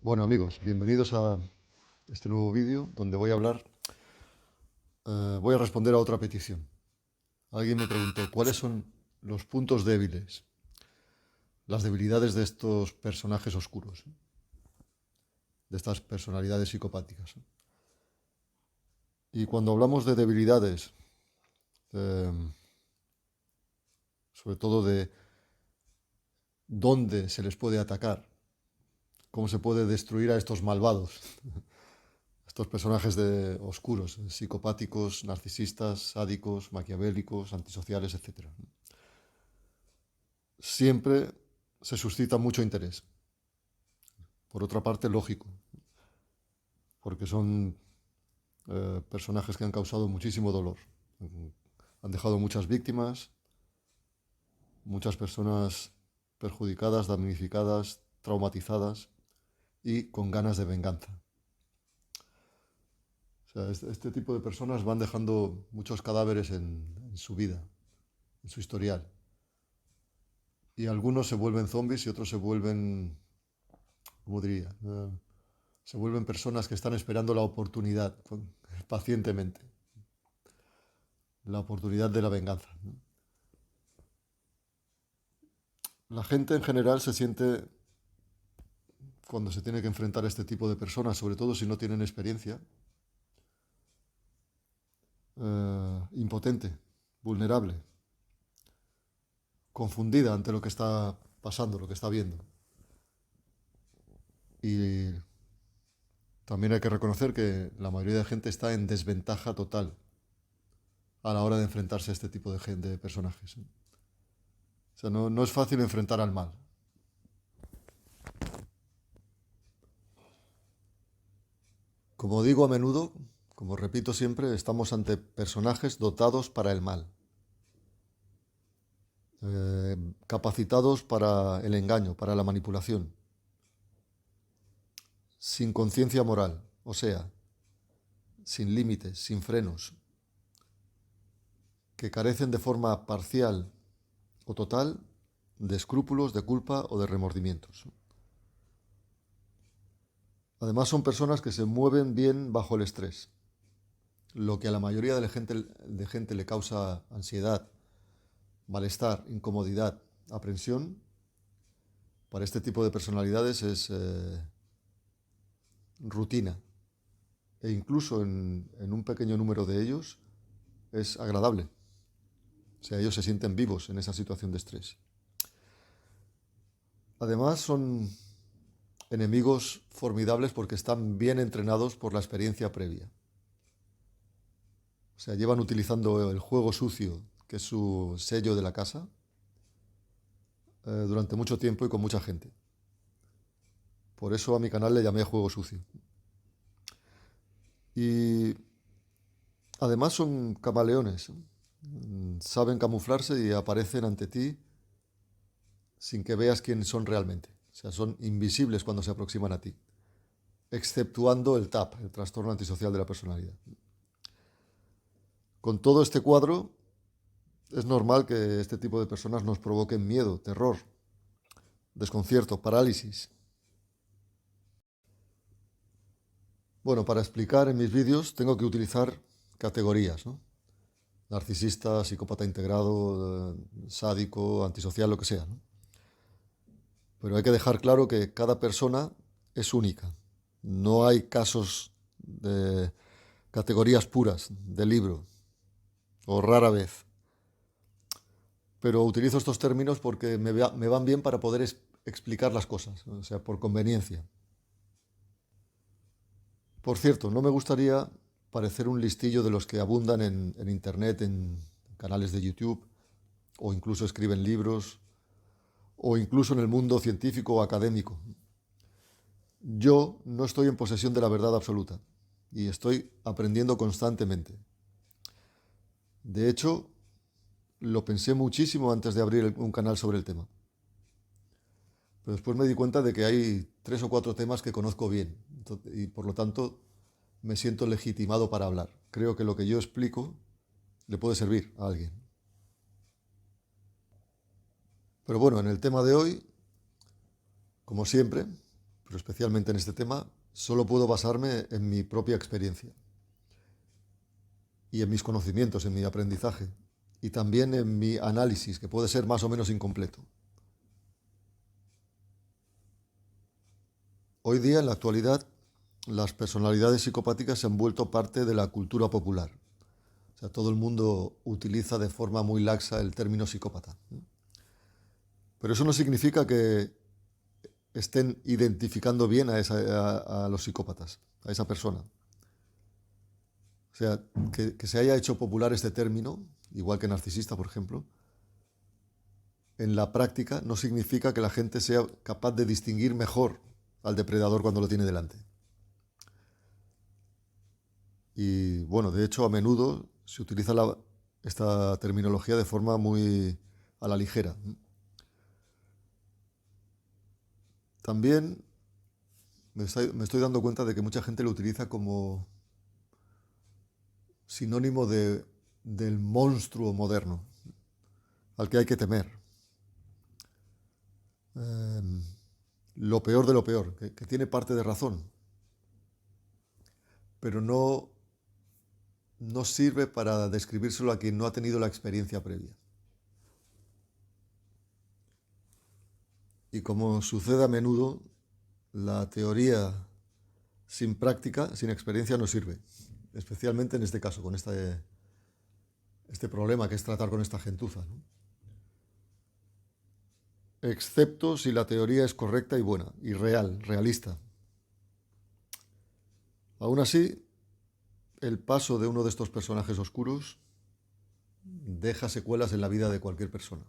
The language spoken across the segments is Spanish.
Bueno amigos, bienvenidos a este nuevo vídeo donde voy a responder a otra petición. Alguien me preguntó cuáles son los puntos débiles, las debilidades de estos personajes oscuros, de estas personalidades psicopáticas. Y cuando hablamos de debilidades, eh, sobre todo de dónde se les puede atacar, cómo se puede destruir a estos malvados, estos personajes oscuros, psicopáticos, narcisistas, sádicos, maquiavélicos, antisociales, etc. Siempre se suscita mucho interés. Por otra parte, lógico, porque son personajes que han causado muchísimo dolor. Han dejado muchas víctimas, muchas personas perjudicadas, damnificadas, traumatizadas y con ganas de venganza. O sea, este tipo de personas van dejando muchos cadáveres en su vida, en su historial. Y algunos se vuelven zombies y otros se vuelven, ¿cómo diría? Se vuelven personas que están esperando la oportunidad pacientemente, la oportunidad de la venganza. La gente en general se siente, cuando se tiene que enfrentar a este tipo de personas, sobre todo si no tienen experiencia, impotente, vulnerable, confundida ante lo que está pasando, lo que está viendo. Y también hay que reconocer que la mayoría de gente está en desventaja total a la hora de enfrentarse a este tipo de gente, de personajes. O sea, no es fácil enfrentar al mal. Como digo a menudo, como repito siempre, estamos ante personajes dotados para el mal, capacitados para el engaño, para la manipulación, sin conciencia moral, o sea, sin límites, sin frenos, que carecen de forma parcial o total de escrúpulos, de culpa o de remordimientos. Además son personas que se mueven bien bajo el estrés, lo que a la mayoría de gente le causa ansiedad, malestar, incomodidad, aprensión. Para este tipo de personalidades es rutina, e incluso en un pequeño número de ellos es agradable. O sea, ellos se sienten vivos en esa situación de estrés. Además son enemigos formidables porque están bien entrenados por la experiencia previa. O sea, llevan utilizando el juego sucio, que es su sello de la casa, durante mucho tiempo y con mucha gente. Por eso a mi canal le llamé Juego Sucio. Y además son camaleones. Saben camuflarse y aparecen ante ti sin que veas quiénes son realmente. O sea, son invisibles cuando se aproximan a ti, exceptuando el TAP, el trastorno antisocial de la personalidad. Con todo este cuadro, es normal que este tipo de personas nos provoquen miedo, terror, desconcierto, parálisis. Bueno, para explicar en mis vídeos tengo que utilizar categorías, ¿no? Narcisista, psicópata integrado, sádico, antisocial, lo que sea, ¿no? Pero hay que dejar claro que cada persona es única. No hay casos de categorías puras de libro, o rara vez. Pero utilizo estos términos porque me van bien para poder explicar las cosas, o sea, por conveniencia. Por cierto, no me gustaría parecer un listillo de los que abundan en Internet, en canales de YouTube, o incluso escriben libros, o incluso en el mundo científico o académico. Yo no estoy en posesión de la verdad absoluta y estoy aprendiendo constantemente. De hecho, lo pensé muchísimo antes de abrir un canal sobre el tema. Pero después me di cuenta de que hay 3 o 4 temas que conozco bien y por lo tanto me siento legitimado para hablar. Creo que lo que yo explico le puede servir a alguien. Pero bueno, en el tema de hoy, como siempre, pero especialmente en este tema, solo puedo basarme en mi propia experiencia y en mis conocimientos, en mi aprendizaje y también en mi análisis, que puede ser más o menos incompleto. Hoy día, en la actualidad, las personalidades psicopáticas se han vuelto parte de la cultura popular. O sea, todo el mundo utiliza de forma muy laxa el término psicópata. Pero eso no significa que estén identificando bien a los psicópatas, a esa persona. O sea, que se haya hecho popular este término, igual que narcisista, por ejemplo, en la práctica no significa que la gente sea capaz de distinguir mejor al depredador cuando lo tiene delante. Y bueno, de hecho, a menudo se utiliza esta terminología de forma muy a la ligera. También me estoy dando cuenta de que mucha gente lo utiliza como sinónimo del monstruo moderno, al que hay que temer. Lo peor de lo peor, que tiene parte de razón, pero no sirve para describírselo a quien no ha tenido la experiencia previa. Y como sucede a menudo, la teoría sin práctica, sin experiencia, no sirve. Especialmente en este caso, con este problema que es tratar con esta gentuza, ¿no? Excepto si la teoría es correcta y buena, y real, realista. Aún así, el paso de uno de estos personajes oscuros deja secuelas en la vida de cualquier persona.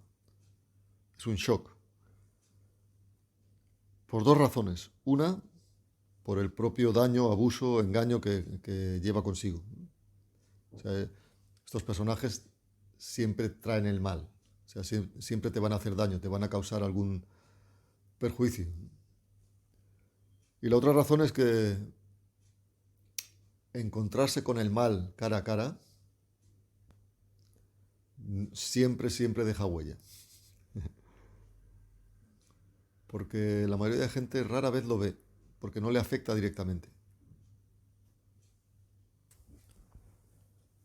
Es un shock. Por dos razones. Una, por el propio daño, abuso, engaño que lleva consigo. O sea, estos personajes siempre traen el mal. O sea, siempre te van a hacer daño, te van a causar algún perjuicio. Y la otra razón es que encontrarse con el mal cara a cara siempre deja huella. Porque la mayoría de gente rara vez lo ve, porque no le afecta directamente.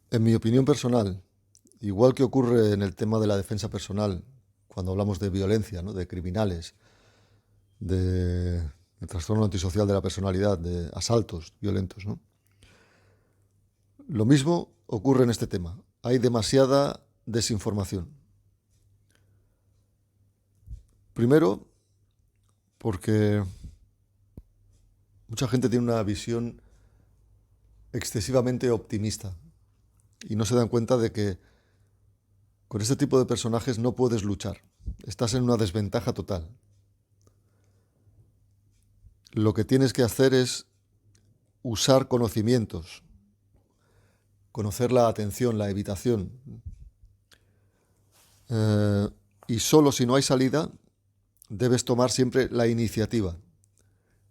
En mi opinión personal, igual que ocurre en el tema de la defensa personal, cuando hablamos de violencia, ¿no?, de criminales, de trastorno antisocial de la personalidad, de asaltos violentos, ¿no? Lo mismo ocurre en este tema. Hay demasiada desinformación. Primero, porque mucha gente tiene una visión excesivamente optimista y no se dan cuenta de que con este tipo de personajes no puedes luchar. Estás en una desventaja total. Lo que tienes que hacer es usar conocimientos, conocer la atención, la evitación. Y solo si no hay salida, debes tomar siempre la iniciativa.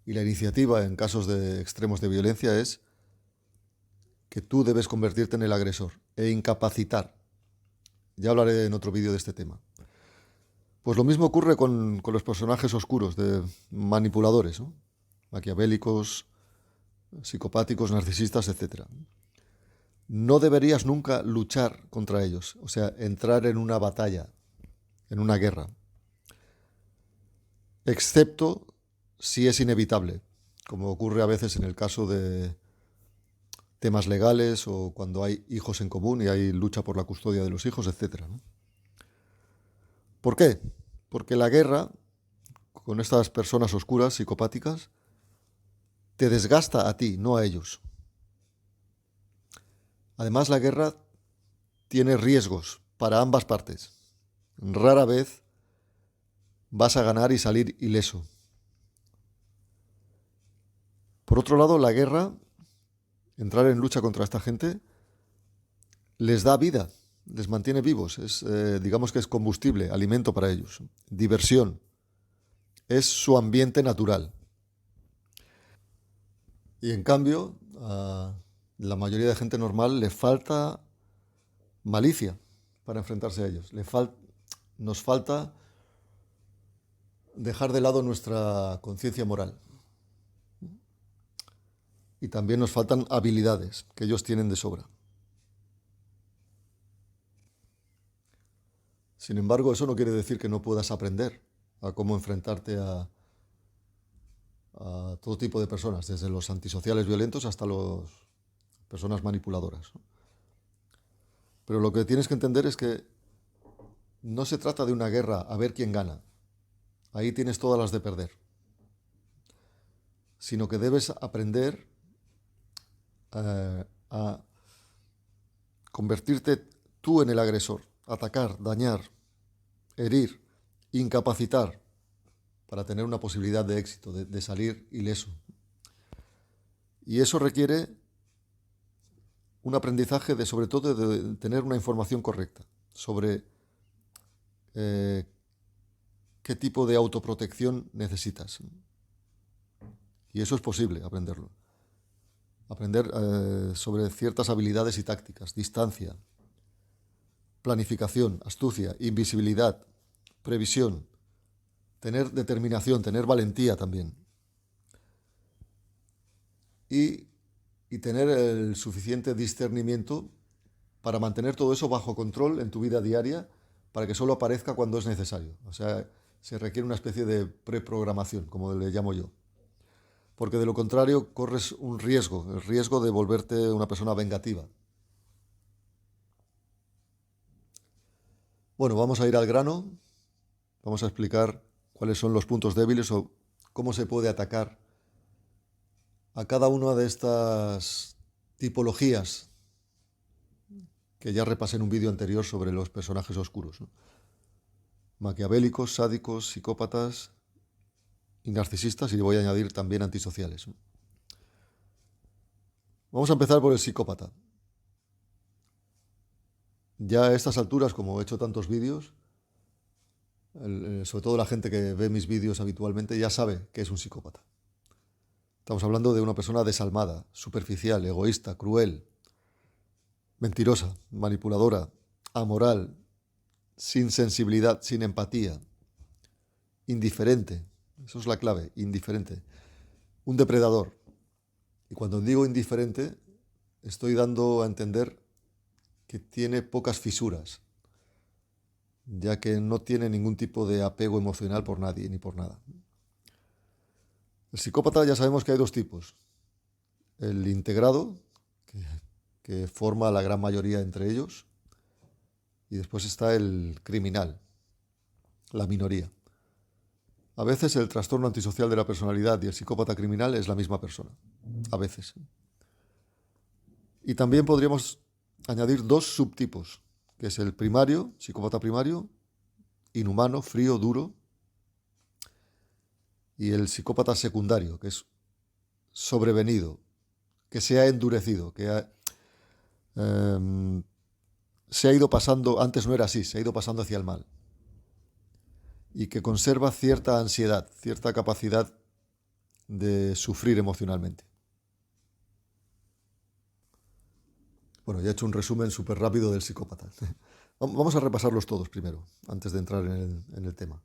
Y la iniciativa en casos de extremos de violencia es que tú debes convertirte en el agresor e incapacitar. Ya hablaré en otro vídeo de este tema. Pues lo mismo ocurre con los personajes oscuros, de manipuladores, ¿no?, maquiavélicos, psicopáticos, narcisistas, etc. No deberías nunca luchar contra ellos, o sea, entrar en una batalla, en una guerra, excepto si es inevitable, como ocurre a veces en el caso de temas legales o cuando hay hijos en común y hay lucha por la custodia de los hijos, etc., ¿no? ¿Por qué? Porque la guerra con estas personas oscuras, psicopáticas, te desgasta a ti, no a ellos. Además, la guerra tiene riesgos para ambas partes. Rara vez vas a ganar y salir ileso. Por otro lado, la guerra, entrar en lucha contra esta gente, les da vida, les mantiene vivos. Digamos que es combustible, alimento para ellos, diversión. Es su ambiente natural. Y en cambio, a la mayoría de gente normal le falta malicia para enfrentarse a ellos. Nos falta dejar de lado nuestra conciencia moral. y también nos faltan habilidades que ellos tienen de sobra. Sin embargo, eso no quiere decir que no puedas aprender a cómo enfrentarte a todo tipo de personas, desde los antisociales violentos hasta las personas manipuladoras, ¿no? Pero lo que tienes que entender es que no se trata de una guerra a ver quién gana. Ahí tienes todas las de perder. Sino que debes aprender a convertirte tú en el agresor, atacar, dañar, herir, incapacitar, para tener una posibilidad de éxito, de salir ileso. Y eso requiere un aprendizaje de, sobre todo, de tener una información correcta sobre qué tipo de autoprotección necesitas. Y eso es posible aprenderlo. Aprender sobre ciertas habilidades y tácticas, distancia, planificación, astucia, invisibilidad, previsión, tener determinación, tener valentía también. Y tener el suficiente discernimiento para mantener todo eso bajo control en tu vida diaria, para que solo aparezca cuando es necesario. O sea, se requiere una especie de preprogramación, como le llamo yo. Porque de lo contrario corres un riesgo, el riesgo de volverte una persona vengativa. Bueno, vamos a ir al grano, vamos a explicar cuáles son los puntos débiles o cómo se puede atacar a cada una de estas tipologías que ya repasé en un vídeo anterior sobre los personajes oscuros, ¿no? Maquiavélicos, sádicos, psicópatas y narcisistas, y voy a añadir también antisociales, ¿no? Vamos a empezar por el psicópata. Ya a estas alturas, como he hecho tantos vídeos, sobre todo la gente que ve mis vídeos habitualmente ya sabe que es un psicópata. Estamos hablando de una persona desalmada, superficial, egoísta, cruel, mentirosa, manipuladora, amoral, sin sensibilidad, sin empatía, indiferente. Eso es la clave, indiferente. Un depredador. Y cuando digo indiferente, estoy dando a entender que tiene pocas fisuras, ya que no tiene ningún tipo de apego emocional por nadie ni por nada. El psicópata ya sabemos que hay dos tipos. El integrado, que forma la gran mayoría entre ellos, y después está el criminal, la minoría. A veces el trastorno antisocial de la personalidad y el psicópata criminal es la misma persona. A veces. Y también podríamos añadir dos subtipos, que es el primario, psicópata primario, inhumano, frío, duro, y el psicópata secundario, que es sobrevenido, que se ha endurecido, se ha ido pasando, antes no era así, se ha ido pasando hacia el mal, y que conserva cierta ansiedad, cierta capacidad de sufrir emocionalmente. Bueno, ya he hecho un resumen súper rápido del psicópata. Vamos a repasarlos todos primero, antes de entrar en el tema.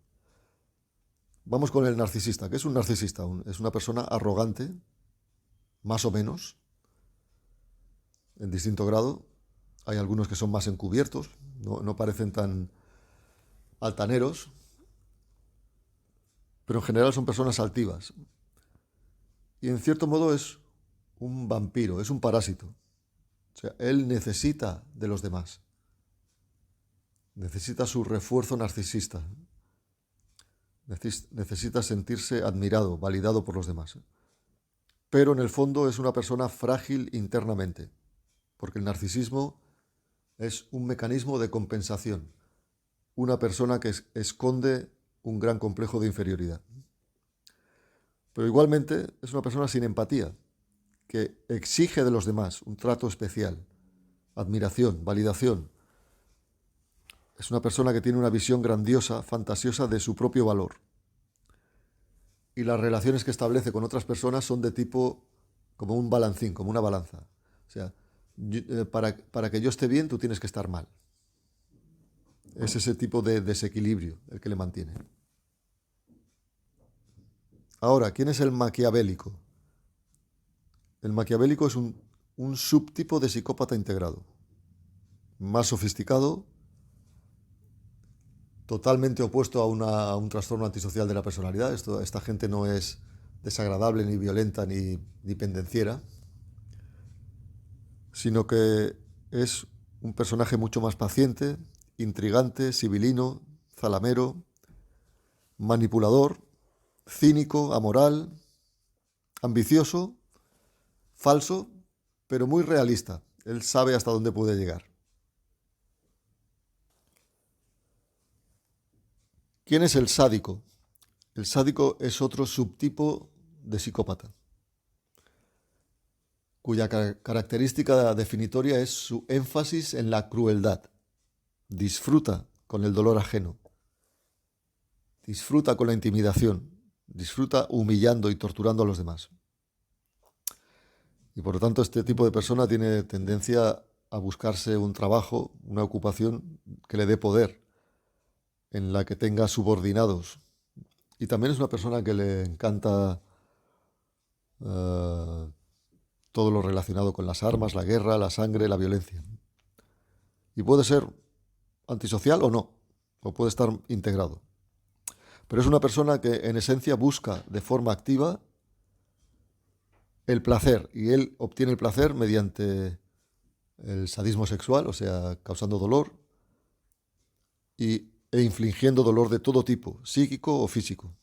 Vamos con el narcisista. ¿Qué es un narcisista? Es una persona arrogante, más o menos, en distinto grado. Hay algunos que son más encubiertos, no parecen tan altaneros, pero en general son personas altivas. Y en cierto modo es un vampiro, es un parásito. O sea, él necesita de los demás. Necesita su refuerzo narcisista. Necesita sentirse admirado, validado por los demás. Pero en el fondo es una persona frágil internamente, porque el narcisismo es un mecanismo de compensación. Una persona que esconde un gran complejo de inferioridad. Pero igualmente es una persona sin empatía, que exige de los demás un trato especial, admiración, validación. Es una persona que tiene una visión grandiosa, fantasiosa de su propio valor. Y las relaciones que establece con otras personas son de tipo como un balancín, como una balanza. O sea, para que yo esté bien, tú tienes que estar mal. Es ese tipo de desequilibrio el que le mantiene. Ahora, ¿quién es el maquiavélico? el maquiavélico es un subtipo de psicópata integrado, más sofisticado, totalmente opuesto a un trastorno antisocial de la personalidad. Esta gente no es desagradable, ni violenta, ni pendenciera, sino que es un personaje mucho más paciente, intrigante, sibilino, zalamero, manipulador, cínico, amoral, ambicioso, falso, pero muy realista. Él sabe hasta dónde puede llegar. ¿Quién es el sádico? El sádico es otro subtipo de psicópata, cuya característica definitoria es su énfasis en la crueldad. Disfruta con el dolor ajeno, disfruta con la intimidación, disfruta humillando y torturando a los demás. Y por lo tanto, este tipo de persona tiene tendencia a buscarse un trabajo, una ocupación que le dé poder, en la que tenga subordinados. Y también es una persona que le encanta todo lo relacionado con las armas, la guerra, la sangre, la violencia. Y puede ser antisocial o no, o puede estar integrado. Pero es una persona que en esencia busca de forma activa el placer, y él obtiene el placer mediante el sadismo sexual, o sea, causando dolor e infligiendo dolor de todo tipo, psíquico o físico,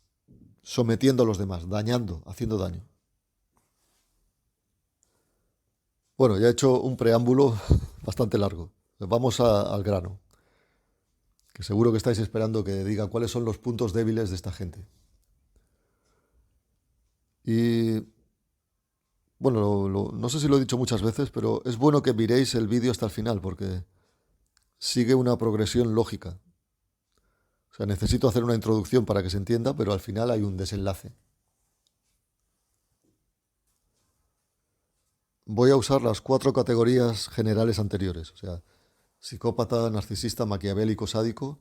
sometiendo a los demás, dañando, haciendo daño. Bueno, ya he hecho un preámbulo bastante largo. Vamos al grano, que seguro que estáis esperando que diga cuáles son los puntos débiles de esta gente. Y bueno, no sé si lo he dicho muchas veces, pero es bueno que miréis el vídeo hasta el final, porque sigue una progresión lógica. O sea, necesito hacer una introducción para que se entienda, pero al final hay un desenlace. Voy a usar las 4 categorías generales anteriores, o sea, psicópata, narcisista, maquiavélico, sádico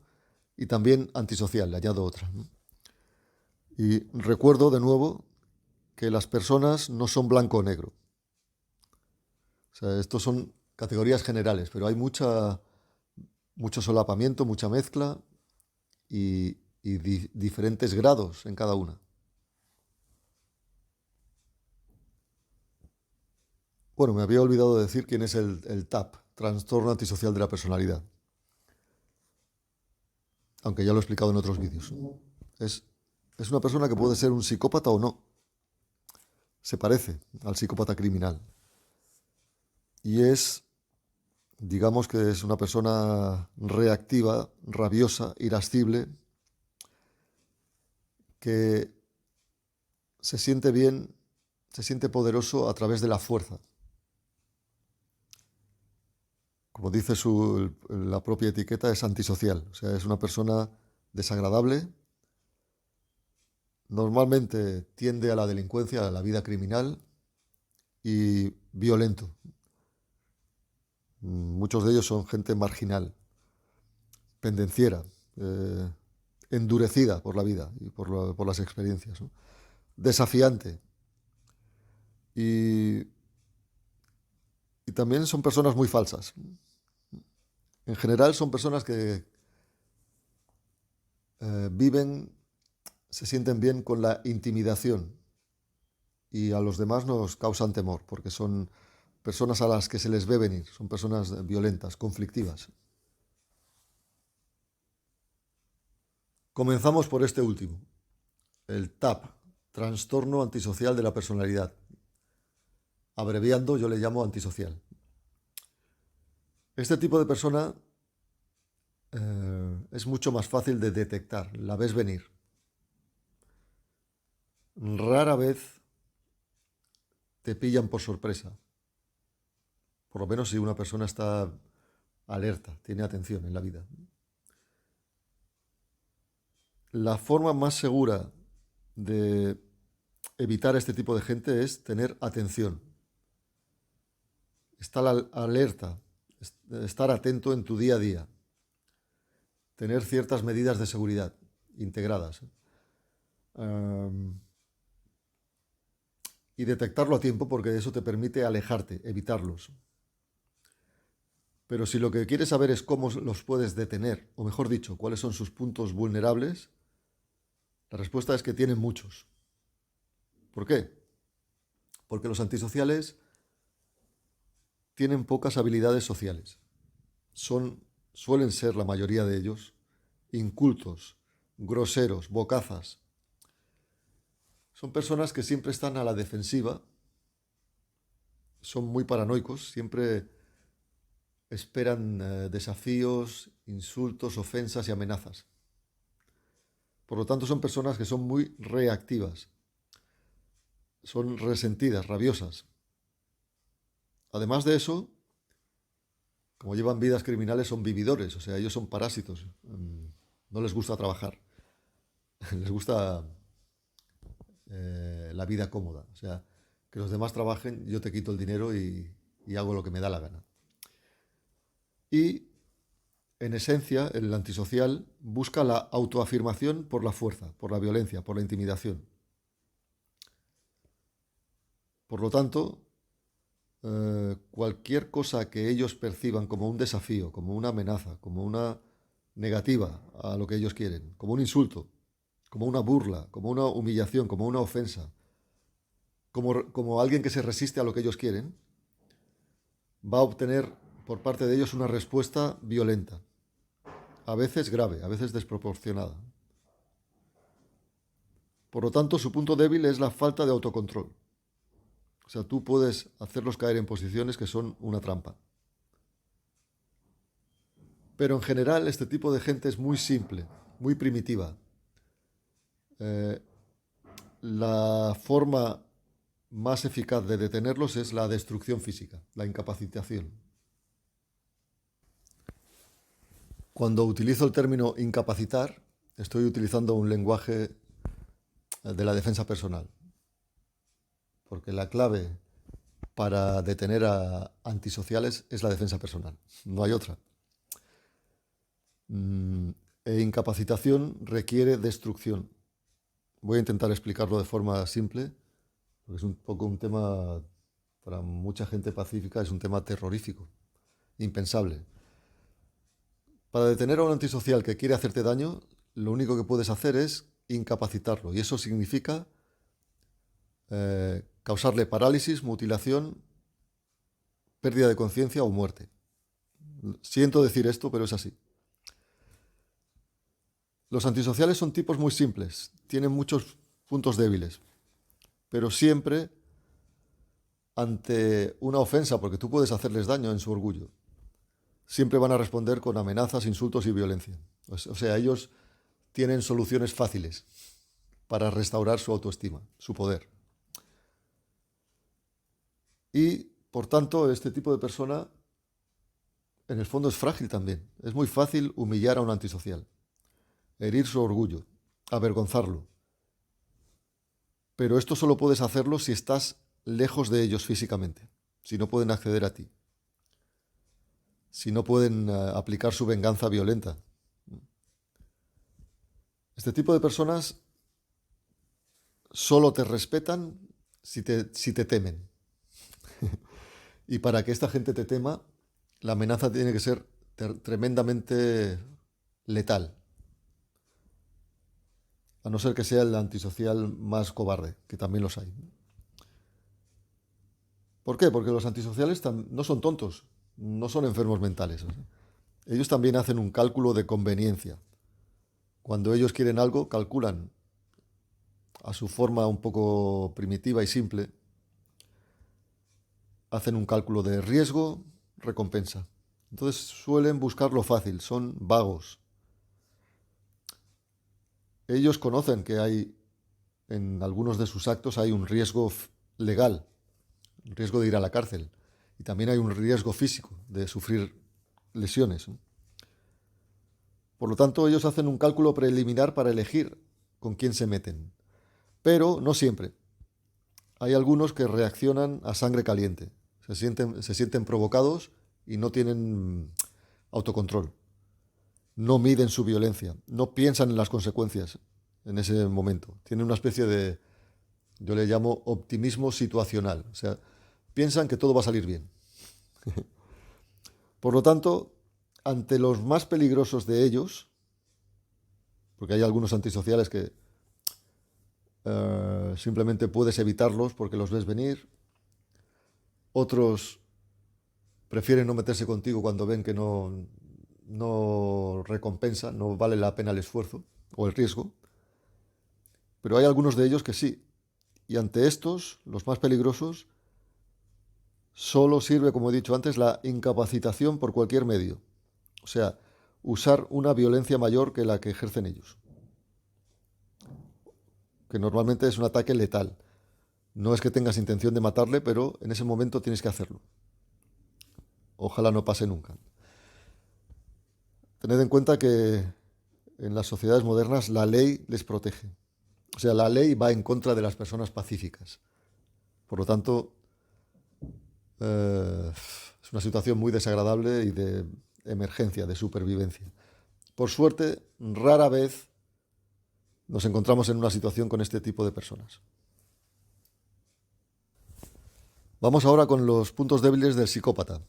y también antisocial, le añado otra, ¿no? Y recuerdo de nuevo que las personas no son blanco o negro. O sea, estos son categorías generales, pero hay mucho solapamiento, mucha mezcla y diferentes grados en cada una. Bueno, me había olvidado de decir quién es el TAP, trastorno antisocial de la personalidad, aunque ya lo he explicado en otros vídeos. Es, es una persona que puede ser un psicópata o no. Se parece al psicópata criminal. Y digamos que es una persona reactiva, rabiosa, irascible, que se siente bien, se siente poderoso a través de la fuerza. Como dice la propia etiqueta, es antisocial. O sea, es una persona desagradable. Normalmente tiende a la delincuencia, a la vida criminal y violento. Muchos de ellos son gente marginal, pendenciera, endurecida por la vida y por las experiencias, ¿no? Desafiante. Y, y también son personas muy falsas. En general son personas que viven, se sienten bien con la intimidación y a los demás nos causan temor porque son personas a las que se les ve venir, son personas violentas, conflictivas. Comenzamos por este último, el TAP, trastorno antisocial de la personalidad. Abreviando, yo le llamo antisocial. Este tipo de persona es mucho más fácil de detectar, la ves venir. Rara vez te pillan por sorpresa, por lo menos si una persona está alerta, tiene atención en la vida. La forma más segura de evitar este tipo de gente es tener atención, estar alerta, estar atento en tu día a día, tener ciertas medidas de seguridad integradas. y detectarlo a tiempo, porque eso te permite alejarte, evitarlos. Pero si lo que quieres saber es cómo los puedes detener, o mejor dicho, cuáles son sus puntos vulnerables, la respuesta es que tienen muchos. ¿Por qué? Porque los antisociales tienen pocas habilidades sociales. Suelen ser, la mayoría de ellos, incultos, groseros, bocazas. Son personas que siempre están a la defensiva, son muy paranoicos, siempre esperan desafíos, insultos, ofensas y amenazas. Por lo tanto, son personas que son muy reactivas, son resentidas, rabiosas. Además de eso, como llevan vidas criminales, son vividores, o sea, ellos son parásitos. No les gusta trabajar, les gusta la vida cómoda. O sea, que los demás trabajen, yo te quito el dinero y hago lo que me da la gana. Y, en esencia, el antisocial busca la autoafirmación por la fuerza, por la violencia, por la intimidación. Por lo tanto, cualquier cosa que ellos perciban como un desafío, como una amenaza, como una negativa a lo que ellos quieren, como un insulto, como una burla, como una humillación, como una ofensa, como alguien que se resiste a lo que ellos quieren, va a obtener por parte de ellos una respuesta violenta, a veces grave, a veces desproporcionada. Por lo tanto, su punto débil es la falta de autocontrol. O sea, tú puedes hacerlos caer en posiciones que son una trampa. Pero en general este tipo de gente es muy simple, muy primitiva. La forma más eficaz de detenerlos es la destrucción física, la incapacitación. Cuando utilizo el término incapacitar, estoy utilizando un lenguaje de la defensa personal. Porque la clave para detener a antisociales es la defensa personal. No hay otra. E incapacitación requiere destrucción. Voy a intentar explicarlo de forma simple, porque es un poco un tema, para mucha gente pacífica, es un tema terrorífico, impensable. Para detener a un antisocial que quiere hacerte daño, lo único que puedes hacer es incapacitarlo. Y eso significa causarle parálisis, mutilación, pérdida de conciencia o muerte. Siento decir esto, pero es así. Los antisociales son tipos muy simples, tienen muchos puntos débiles, pero siempre ante una ofensa, porque tú puedes hacerles daño en su orgullo, siempre van a responder con amenazas, insultos y violencia. O sea, ellos tienen soluciones fáciles para restaurar su autoestima, su poder. Y, por tanto, este tipo de persona, en el fondo, es frágil también. Es muy fácil humillar a un antisocial, herir su orgullo, avergonzarlo. Pero esto solo puedes hacerlo si estás lejos de ellos físicamente, si no pueden acceder a ti, si no pueden aplicar su venganza violenta. Este tipo de personas solo te respetan si te temen. Y para que esta gente te tema, la amenaza tiene que ser tremendamente letal. A no ser que sea el antisocial más cobarde, que también los hay. ¿Por qué? Porque los antisociales no son tontos, no son enfermos mentales. Ellos también hacen un cálculo de conveniencia. Cuando ellos quieren algo, calculan a su forma un poco primitiva y simple, hacen un cálculo de riesgo, recompensa. Entonces suelen buscar lo fácil, son vagos. Ellos conocen que en algunos de sus actos hay un riesgo legal, un riesgo de ir a la cárcel, y también hay un riesgo físico de sufrir lesiones. Por lo tanto, ellos hacen un cálculo preliminar para elegir con quién se meten. Pero no siempre. Hay algunos que reaccionan a sangre caliente. Se sienten provocados y no tienen autocontrol. No miden su violencia. No piensan en las consecuencias en ese momento. Tienen una especie de Yo le llamo optimismo situacional. O sea, piensan que todo va a salir bien. Por lo tanto, ante los más peligrosos de ellos, porque hay algunos antisociales que simplemente puedes evitarlos porque los ves venir, otros prefieren no meterse contigo cuando ven que no recompensa, no vale la pena el esfuerzo o el riesgo, pero hay algunos de ellos que sí. Y ante estos, los más peligrosos, solo sirve, como he dicho antes, la incapacitación por cualquier medio. O sea, usar una violencia mayor que la que ejercen ellos, que normalmente es un ataque letal. No es que tengas intención de matarle, pero en ese momento tienes que hacerlo. Ojalá no pase nunca. Tened en cuenta que en las sociedades modernas la ley les protege. O sea, la ley va en contra de las personas pacíficas. Por lo tanto, es una situación muy desagradable y de emergencia, de supervivencia. Por suerte, rara vez nos encontramos en una situación con este tipo de personas. Vamos ahora con los puntos débiles del psicópata.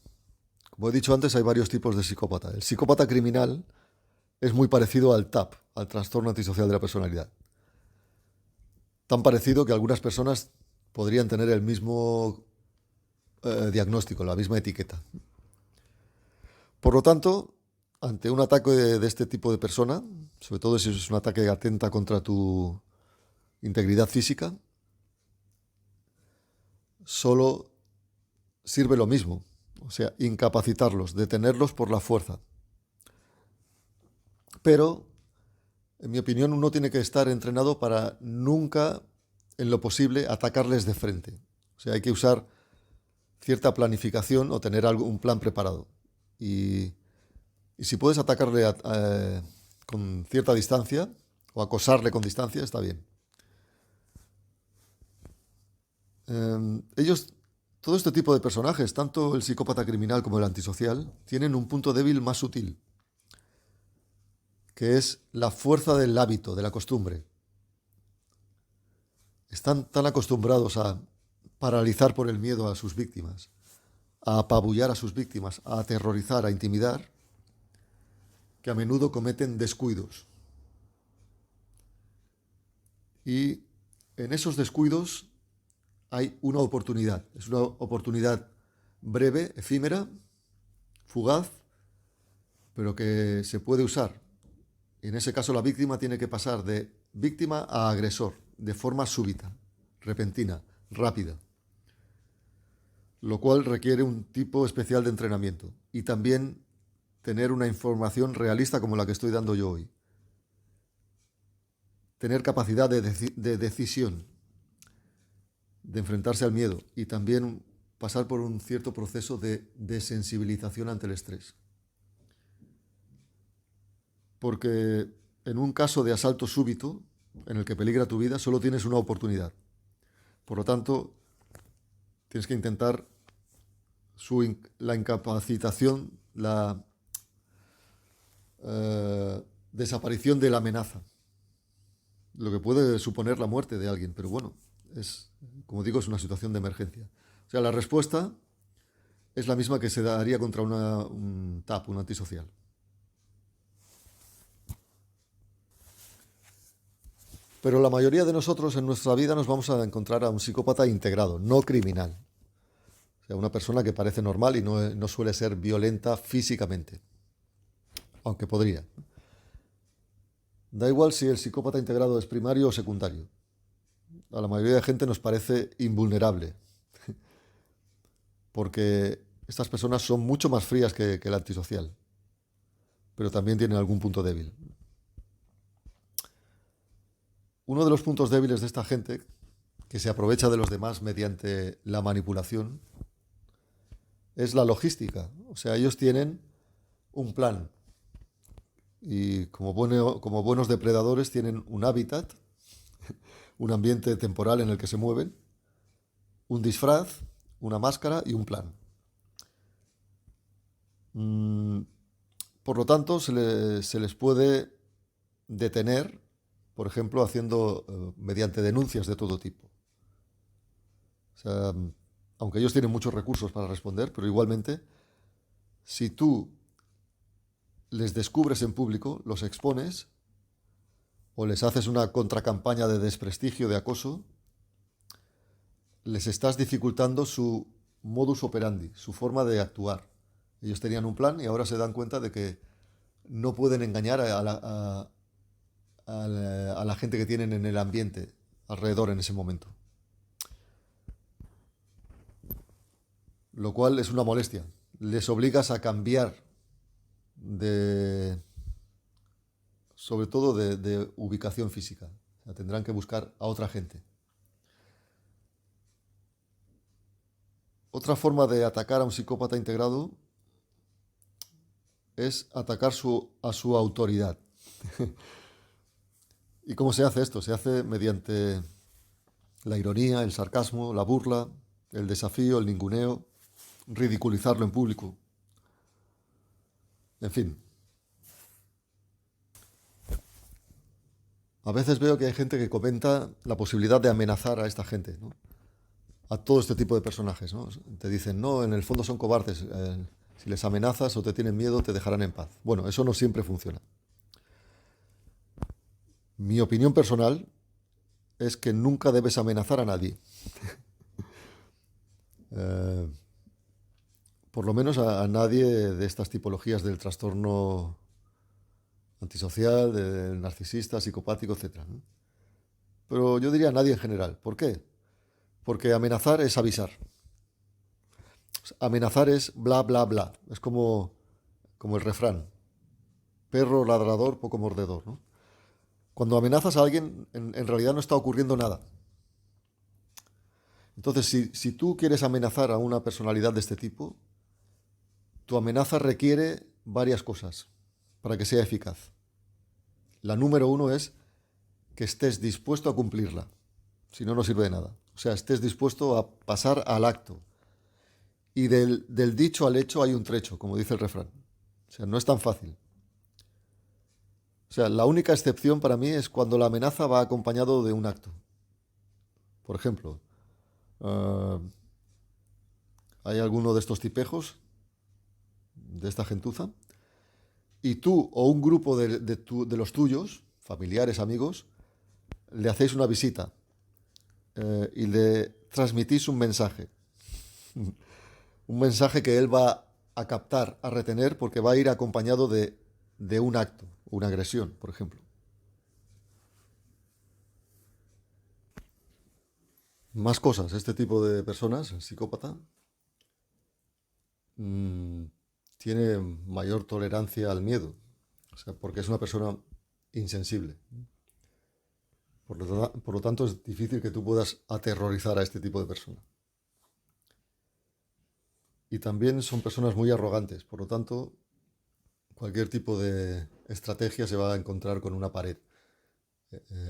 Como he dicho antes, hay varios tipos de psicópata. El psicópata criminal es muy parecido al TAP, al trastorno antisocial de la personalidad. Tan parecido que algunas personas podrían tener el mismo diagnóstico, la misma etiqueta. Por lo tanto, ante un ataque de este tipo de persona, sobre todo si es un ataque que atenta contra tu integridad física, solo sirve lo mismo, o sea, incapacitarlos, detenerlos por la fuerza. Pero, en mi opinión, uno tiene que estar entrenado para nunca, en lo posible, atacarles de frente. O sea, hay que usar cierta planificación o tener un plan preparado. Y si puedes atacarle con cierta distancia o acosarle con distancia, está bien. Ellos, todo este tipo de personajes, tanto el psicópata criminal como el antisocial, tienen un punto débil más sutil, que es la fuerza del hábito, de la costumbre. Están tan acostumbrados a paralizar por el miedo a sus víctimas, a apabullar a sus víctimas, a aterrorizar, a intimidar, que a menudo cometen descuidos. Y en esos descuidos hay una oportunidad. Es una oportunidad breve, efímera, fugaz, pero que se puede usar. En ese caso la víctima tiene que pasar de víctima a agresor, de forma súbita, repentina, rápida, lo cual requiere un tipo especial de entrenamiento y también tener una información realista como la que estoy dando yo hoy. Tener capacidad de decisión, de enfrentarse al miedo y también pasar por un cierto proceso de desensibilización ante el estrés. Porque en un caso de asalto súbito, en el que peligra tu vida, solo tienes una oportunidad. Por lo tanto, tienes que intentar la incapacitación, la desaparición de la amenaza, lo que puede suponer la muerte de alguien, pero bueno, como digo, es una situación de emergencia. O sea, la respuesta es la misma que se daría contra un TAP, un antisocial. Pero la mayoría de nosotros en nuestra vida nos vamos a encontrar a un psicópata integrado, no criminal. O sea, una persona que parece normal y no suele ser violenta físicamente, aunque podría. Da igual si el psicópata integrado es primario o secundario. A la mayoría de gente nos parece invulnerable, porque estas personas son mucho más frías que el antisocial, pero también tienen algún punto débil. Uno de los puntos débiles de esta gente, que se aprovecha de los demás mediante la manipulación, es la logística. O sea, ellos tienen un plan y como buenos depredadores tienen un hábitat, un ambiente temporal en el que se mueven, un disfraz, una máscara y un plan. Por lo tanto, se les puede detener, por ejemplo, haciendo mediante denuncias de todo tipo. O sea, aunque ellos tienen muchos recursos para responder, pero igualmente, si tú les descubres en público, los expones o les haces una contracampaña de desprestigio, de acoso, les estás dificultando su modus operandi, su forma de actuar. Ellos tenían un plan y ahora se dan cuenta de que no pueden engañar a la gente que tienen en el ambiente alrededor en ese momento. Lo cual es una molestia. Les obligas a cambiar de, sobre todo de ubicación física. O sea, tendrán que buscar a otra gente. Otra forma de atacar a un psicópata integrado es atacar a su autoridad. ¿Y cómo se hace esto? Se hace mediante la ironía, el sarcasmo, la burla, el desafío, el ninguneo, ridiculizarlo en público. En fin. A veces veo que hay gente que comenta la posibilidad de amenazar a esta gente, ¿no? A todo este tipo de personajes, ¿no? Te dicen, no, en el fondo son cobardes. Si les amenazas o te tienen miedo, te dejarán en paz. Bueno, eso no siempre funciona. Mi opinión personal es que nunca debes amenazar a nadie. Eh, por lo menos a nadie de estas tipologías del trastorno antisocial, del narcisista, psicopático, etc., ¿no? Pero yo diría a nadie en general. ¿Por qué? Porque amenazar es avisar. Amenazar es bla, bla, bla. Es como el refrán. Perro ladrador, poco mordedor, ¿no? Cuando amenazas a alguien, en realidad no está ocurriendo nada. Entonces, si tú quieres amenazar a una personalidad de este tipo, tu amenaza requiere varias cosas para que sea eficaz. La número uno es que estés dispuesto a cumplirla. Si no, no sirve de nada. O sea, estés dispuesto a pasar al acto. Y del dicho al hecho hay un trecho, como dice el refrán. O sea, no es tan fácil. O sea, la única excepción para mí es cuando la amenaza va acompañado de un acto. Por ejemplo, uh, hay alguno de estos tipejos, de esta gentuza, y tú o un grupo de los tuyos, familiares, amigos, le hacéis una visita y le transmitís un mensaje. Un mensaje que él va a captar, a retener, porque va a ir acompañado de un acto, una agresión, por ejemplo. Más cosas, este tipo de personas, el psicópata, mmm, tiene mayor tolerancia al miedo, o sea, porque es una persona insensible. Por lo tanto, es difícil que tú puedas aterrorizar a este tipo de persona. Y también son personas muy arrogantes, por lo tanto, cualquier tipo de estrategia se va a encontrar con una pared,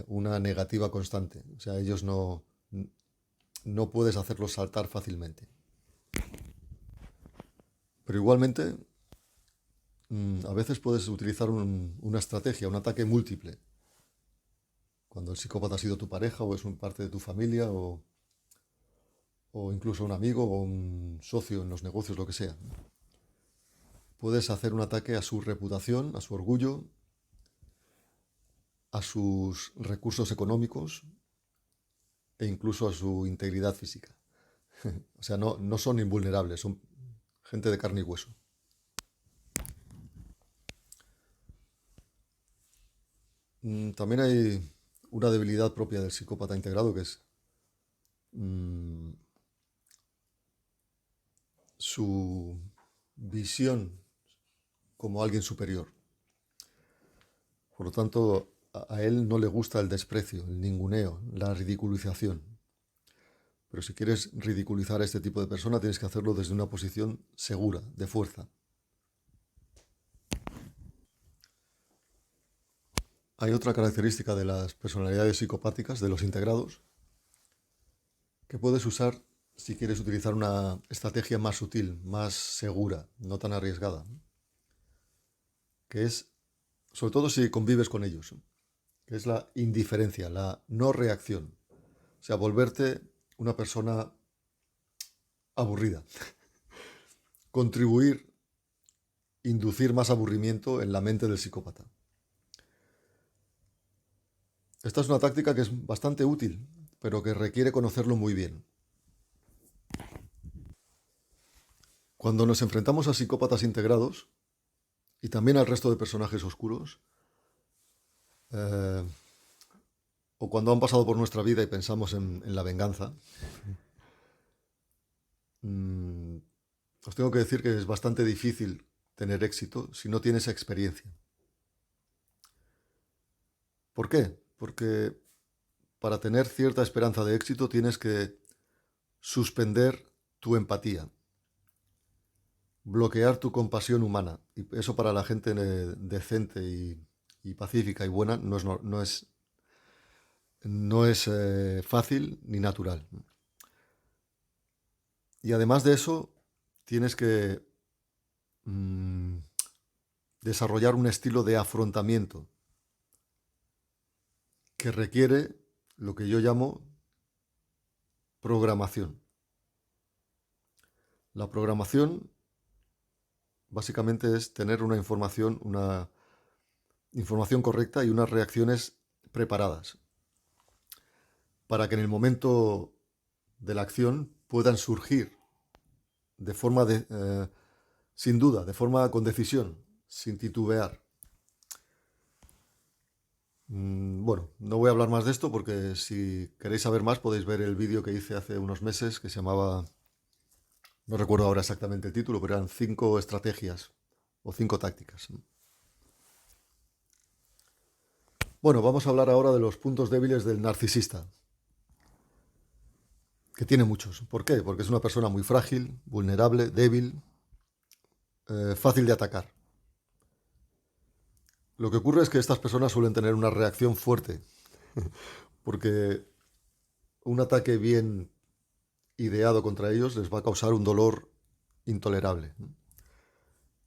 una negativa constante. O sea, ellos no puedes hacerlos saltar fácilmente. Pero igualmente, a veces puedes utilizar una estrategia, un ataque múltiple. Cuando el psicópata ha sido tu pareja o es un parte de tu familia o incluso un amigo o un socio en los negocios, lo que sea. Puedes hacer un ataque a su reputación, a su orgullo, a sus recursos económicos e incluso a su integridad física. O sea, no son invulnerables, son gente de carne y hueso. También hay una debilidad propia del psicópata integrado que es su visión como alguien superior. Por lo tanto, a él no le gusta el desprecio, el ninguneo, la ridiculización. Pero si quieres ridiculizar a este tipo de persona, tienes que hacerlo desde una posición segura, de fuerza. Hay otra característica de las personalidades psicopáticas, de los integrados, que puedes usar si quieres utilizar una estrategia más sutil, más segura, no tan arriesgada, ¿no? Que es, sobre todo si convives con ellos, ¿no? Que es la indiferencia, la no reacción. O sea, volverte una persona aburrida. Contribuir, inducir más aburrimiento en la mente del psicópata. Esta es una táctica que es bastante útil, pero que requiere conocerlo muy bien. Cuando nos enfrentamos a psicópatas integrados, y también al resto de personajes oscuros, o cuando han pasado por nuestra vida y pensamos en la venganza, os tengo que decir que es bastante difícil tener éxito si no tienes experiencia. ¿Por qué? Porque para tener cierta esperanza de éxito tienes que suspender tu empatía, bloquear tu compasión humana. Y eso para la gente decente y pacífica y buena no es fácil ni natural. Y además de eso, tienes que desarrollar un estilo de afrontamiento que requiere lo que yo llamo programación. La programación básicamente es tener una información correcta y unas reacciones preparadas para que en el momento de la acción puedan surgir de forma sin duda, de forma con decisión, sin titubear. Bueno, no voy a hablar más de esto porque si queréis saber más podéis ver el vídeo que hice hace unos meses que se llamaba, no recuerdo ahora exactamente el título, pero eran 5 estrategias o 5 tácticas. Bueno, vamos a hablar ahora de los puntos débiles del narcisista, que tiene muchos. ¿Por qué? Porque es una persona muy frágil, vulnerable, débil, fácil de atacar. Lo que ocurre es que estas personas suelen tener una reacción fuerte, porque un ataque bien ideado contra ellos les va a causar un dolor intolerable.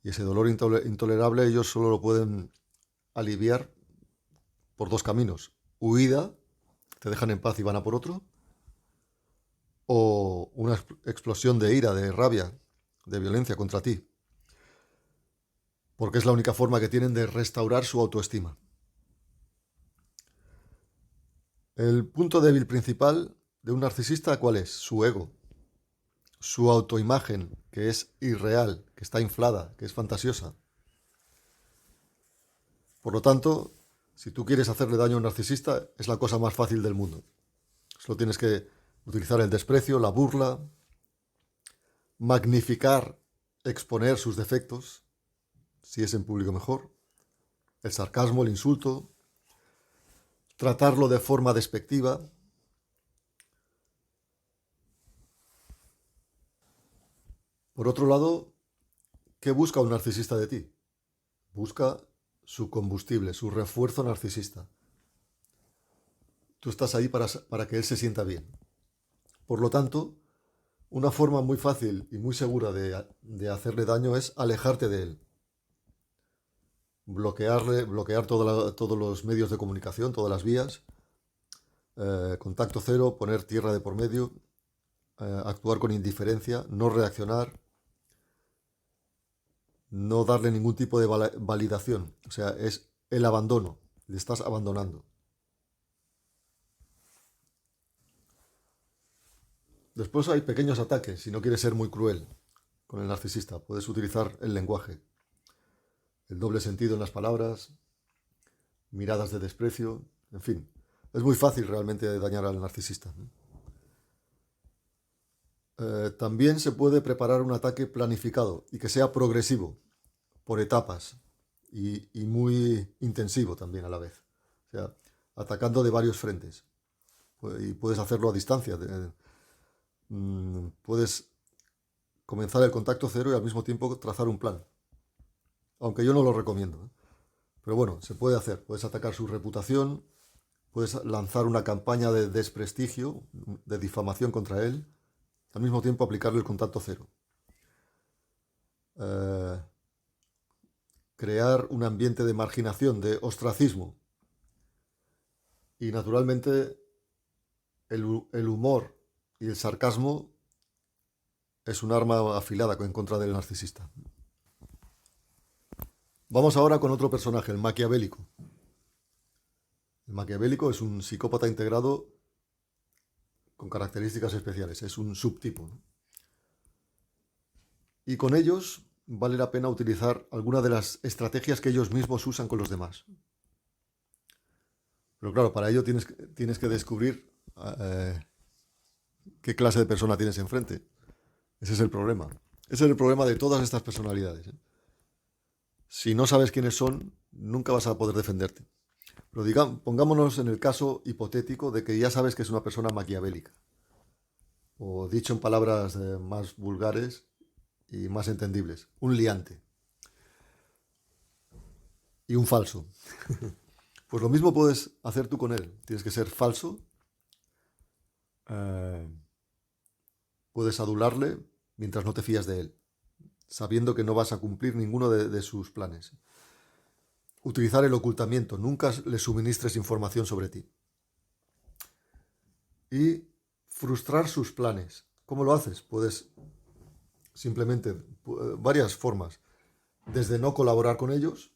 Y ese dolor intolerable ellos solo lo pueden aliviar por 2 caminos. Huida, te dejan en paz y van a por otro, o una explosión de ira, de rabia, de violencia contra ti. Porque es la única forma que tienen de restaurar su autoestima. El punto débil principal de un narcisista, ¿cuál es? Su ego. Su autoimagen, que es irreal, que está inflada, que es fantasiosa. Por lo tanto, si tú quieres hacerle daño a un narcisista, es la cosa más fácil del mundo. Solo tienes que utilizar el desprecio, la burla, magnificar, exponer sus defectos, si es en público mejor, el sarcasmo, el insulto, tratarlo de forma despectiva. Por otro lado, ¿qué busca un narcisista de ti? Busca su combustible, su refuerzo narcisista. Tú estás ahí para que él se sienta bien. Por lo tanto, una forma muy fácil y muy segura de hacerle daño es alejarte de él. Bloquear todos los medios de comunicación, todas las vías, contacto cero, poner tierra de por medio, actuar con indiferencia, no reaccionar, no darle ningún tipo de validación. O sea, es el abandono, le estás abandonando. Después hay pequeños ataques, si no quieres ser muy cruel con el narcisista. Puedes utilizar el lenguaje, el doble sentido en las palabras, miradas de desprecio, en fin. Es muy fácil realmente dañar al narcisista. También se puede preparar un ataque planificado y que sea progresivo, por etapas, y muy intensivo también a la vez. O sea, atacando de varios frentes. Y puedes hacerlo a distancia. Puedes comenzar el contacto cero y al mismo tiempo trazar un plan. Aunque yo no lo recomiendo. Pero bueno, se puede hacer. Puedes atacar su reputación, puedes lanzar una campaña de desprestigio, de difamación contra él, al mismo tiempo aplicarle el contacto cero. Crear un ambiente de marginación, de ostracismo. Y naturalmente el humor y el sarcasmo es un arma afilada en contra del narcisista. Vamos ahora con otro personaje, el maquiavélico. El maquiavélico es un psicópata integrado con características especiales, es un subtipo, ¿no? Y con ellos vale la pena utilizar alguna de las estrategias que ellos mismos usan con los demás. Pero claro, para ello tienes que descubrir qué clase de persona tienes enfrente. Ese es el problema. Ese es el problema de todas estas personalidades, ¿eh? Si no sabes quiénes son, nunca vas a poder defenderte. Pero pongámonos en el caso hipotético de que ya sabes que es una persona maquiavélica. O dicho en palabras más vulgares y más entendibles, un liante y un falso. Pues lo mismo puedes hacer tú con él. Tienes que ser falso, puedes adularle mientras no te fías de él, sabiendo que no vas a cumplir ninguno de sus planes. Utilizar el ocultamiento, nunca le suministres información sobre ti. Y frustrar sus planes. ¿Cómo lo haces? Puedes simplemente, varias formas, desde no colaborar con ellos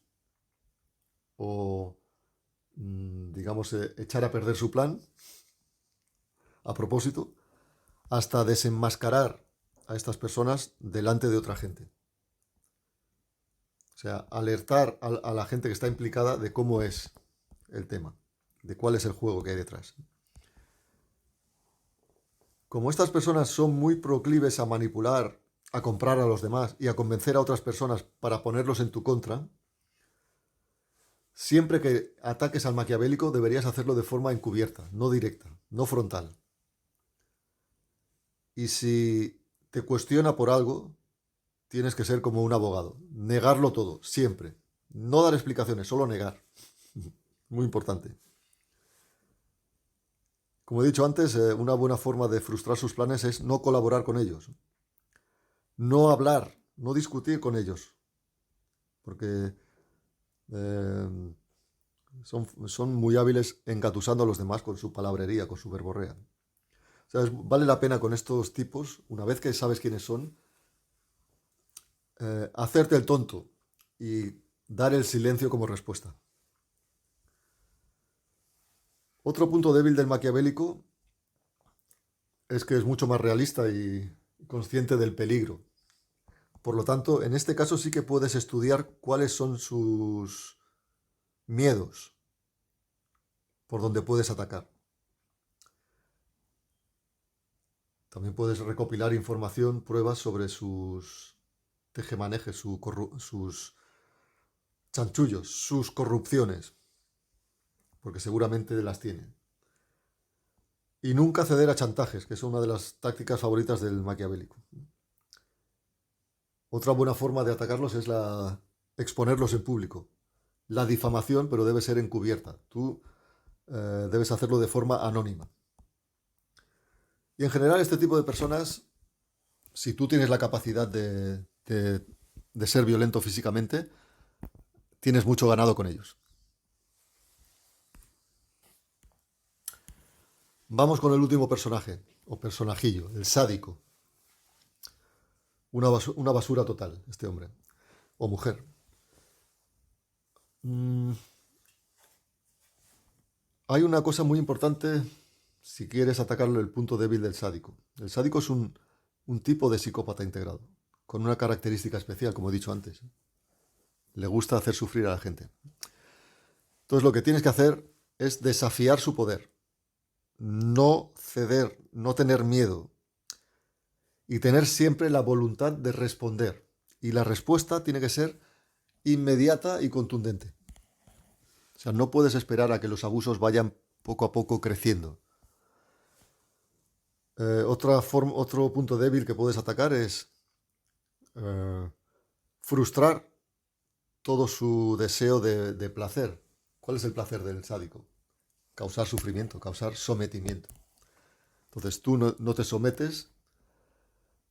o, digamos, echar a perder su plan a propósito, hasta desenmascarar a estas personas delante de otra gente. O sea, alertar a la gente que está implicada de cómo es el tema, de cuál es el juego que hay detrás. Como estas personas son muy proclives a manipular, a comprar a los demás y a convencer a otras personas para ponerlos en tu contra, siempre que ataques al maquiavélico deberías hacerlo de forma encubierta, no directa, no frontal. Y si te cuestiona por algo, tienes que ser como un abogado, negarlo todo, siempre. No dar explicaciones, solo negar. Muy importante. Como he dicho antes, una buena forma de frustrar sus planes es no colaborar con ellos. No hablar, no discutir con ellos. Porque son muy hábiles engatusando a los demás con su palabrería, con su verborrea. O sea, vale la pena con estos tipos, una vez que sabes quiénes son, hacerte el tonto y dar el silencio como respuesta. Otro punto débil del maquiavélico es que es mucho más realista y consciente del peligro. Por lo tanto, en este caso sí que puedes estudiar cuáles son sus miedos, por donde puedes atacar. También puedes recopilar información, pruebas sobre sus tejemanejes, sus chanchullos, sus corrupciones, porque seguramente las tiene. Y nunca ceder a chantajes, que es una de las tácticas favoritas del maquiavélico. Otra buena forma de atacarlos es exponerlos en público. La difamación, pero debe ser encubierta. Tú debes hacerlo de forma anónima. Y en general este tipo de personas, si tú tienes la capacidad de ser violento físicamente, tienes mucho ganado con ellos. Vamos con el último personaje, o personajillo, el sádico. Una basura total, este hombre, o mujer. Hay una cosa muy importante si quieres atacarlo, el punto débil del sádico. El sádico es un tipo de psicópata integrado, con una característica especial, como he dicho antes. Le gusta hacer sufrir a la gente. Entonces lo que tienes que hacer es desafiar su poder, no ceder, no tener miedo y tener siempre la voluntad de responder. Y la respuesta tiene que ser inmediata y contundente. O sea, no puedes esperar a que los abusos vayan poco a poco creciendo. Otro punto débil que puedes atacar es frustrar todo su deseo de placer. ¿Cuál es el placer del sádico? Causar sufrimiento, causar sometimiento. Entonces tú no te sometes,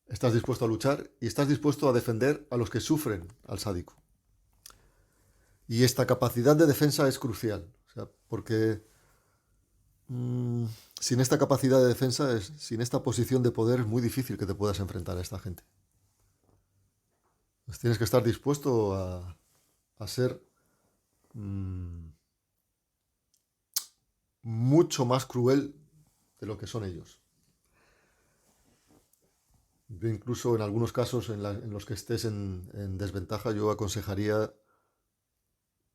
estás dispuesto a luchar y estás dispuesto a defender a los que sufren al sádico. Y esta capacidad de defensa es crucial, o sea, porque mm, sin esta capacidad de defensa, sin esta posición de poder, es muy difícil que te puedas enfrentar a esta gente. Pues tienes que estar dispuesto a ser mm, mucho más cruel de lo que son ellos. Yo incluso en algunos casos en los que estés en desventaja, yo aconsejaría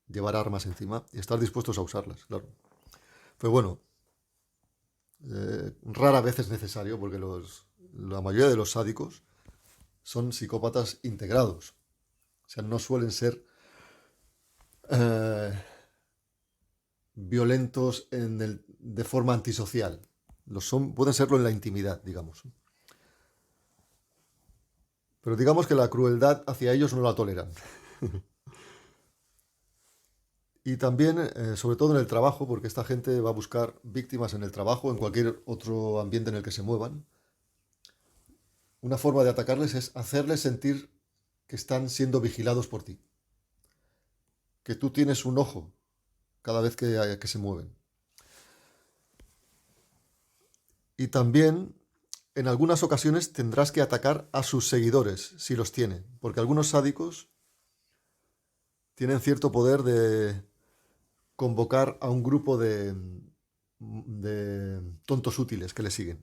llevar armas encima y estar dispuestos a usarlas, claro. Pero bueno, rara vez es necesario porque la mayoría de los sádicos son psicópatas integrados. O sea, no suelen ser eh, violentos de forma antisocial. Pueden serlo en la intimidad, digamos. Pero digamos que la crueldad hacia ellos no la toleran. Y también, sobre todo en el trabajo, porque esta gente va a buscar víctimas en el trabajo, en cualquier otro ambiente en el que se muevan. Una forma de atacarles es hacerles sentir que están siendo vigilados por ti, que tú tienes un ojo cada vez que se mueven. Y también, en algunas ocasiones, tendrás que atacar a sus seguidores, si los tiene, porque algunos sádicos tienen cierto poder de convocar a un grupo de tontos útiles que le siguen.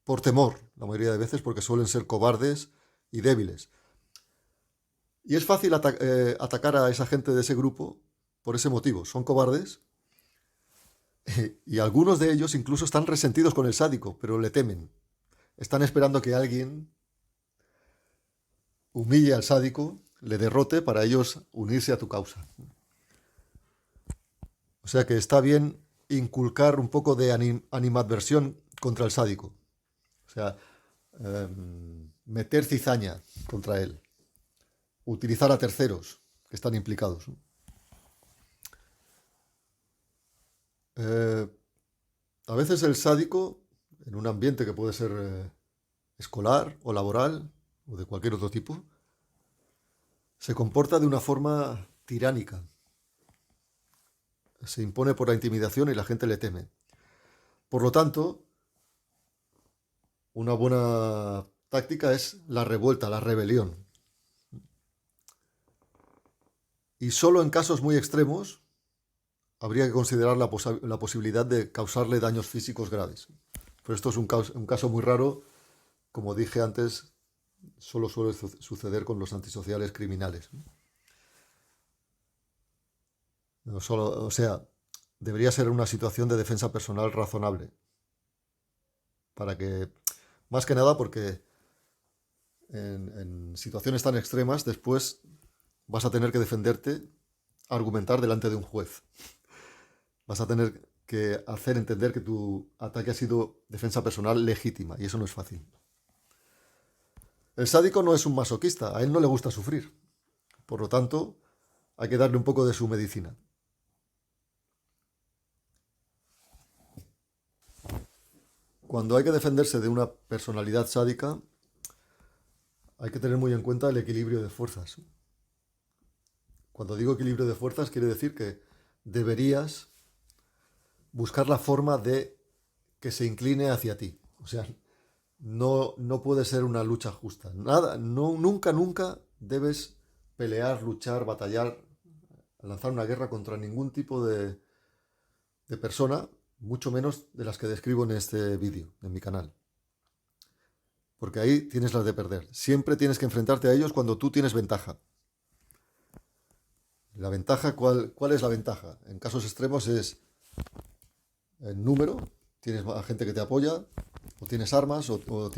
Por temor, la mayoría de veces, porque suelen ser cobardes y débiles. Y es fácil atacar a esa gente de ese grupo por ese motivo. Son cobardes y algunos de ellos incluso están resentidos con el sádico, pero le temen. Están esperando que alguien humille al sádico, le derrote para ellos unirse a tu causa. O sea que está bien inculcar un poco de animadversión contra el sádico. O sea, meter cizaña contra él. Utilizar a terceros que están implicados. Eh, a veces el sádico, en un ambiente que puede ser escolar o laboral o de cualquier otro tipo, se comporta de una forma tiránica. Se impone por la intimidación y la gente le teme. Por lo tanto, una buena táctica es la revuelta, la rebelión. Y solo en casos muy extremos habría que considerar la posibilidad de causarle daños físicos graves. Pero esto es un caso muy raro. Como dije antes, solo suele suceder con los antisociales criminales. No solo, o sea, debería ser una situación de defensa personal razonable. Para que, más que nada porque en situaciones tan extremas, después vas a tener que defenderte, argumentar delante de un juez. Vas a tener que hacer entender que tu ataque ha sido defensa personal legítima, y eso no es fácil. El sádico no es un masoquista, a él no le gusta sufrir. Por lo tanto, hay que darle un poco de su medicina. Cuando hay que defenderse de una personalidad sádica, hay que tener muy en cuenta el equilibrio de fuerzas. Cuando digo equilibrio de fuerzas, quiere decir que deberías buscar la forma de que se incline hacia ti. O sea, no puede ser una lucha justa. Nada, no, nunca, nunca debes pelear, luchar, batallar, lanzar una guerra contra ningún tipo de persona, mucho menos de las que describo en este vídeo, en mi canal. Porque ahí tienes las de perder. Siempre tienes que enfrentarte a ellos cuando tú tienes ventaja. La ventaja, ¿cuál es la ventaja? En casos extremos es el número, tienes gente que te apoya, o tienes armas, o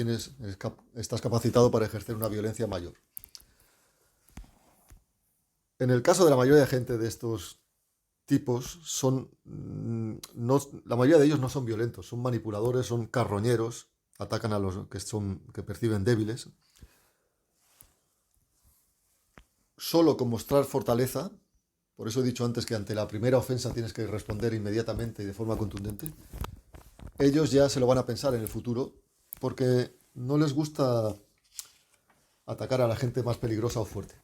estás capacitado para ejercer una violencia mayor. En el caso de la mayoría de gente de estos tipos, la mayoría de ellos no son violentos, son manipuladores, son carroñeros, atacan a los que perciben débiles. Solo con mostrar fortaleza, por eso he dicho antes que ante la primera ofensa tienes que responder inmediatamente y de forma contundente, ellos ya se lo van a pensar en el futuro porque no les gusta atacar a la gente más peligrosa o fuerte.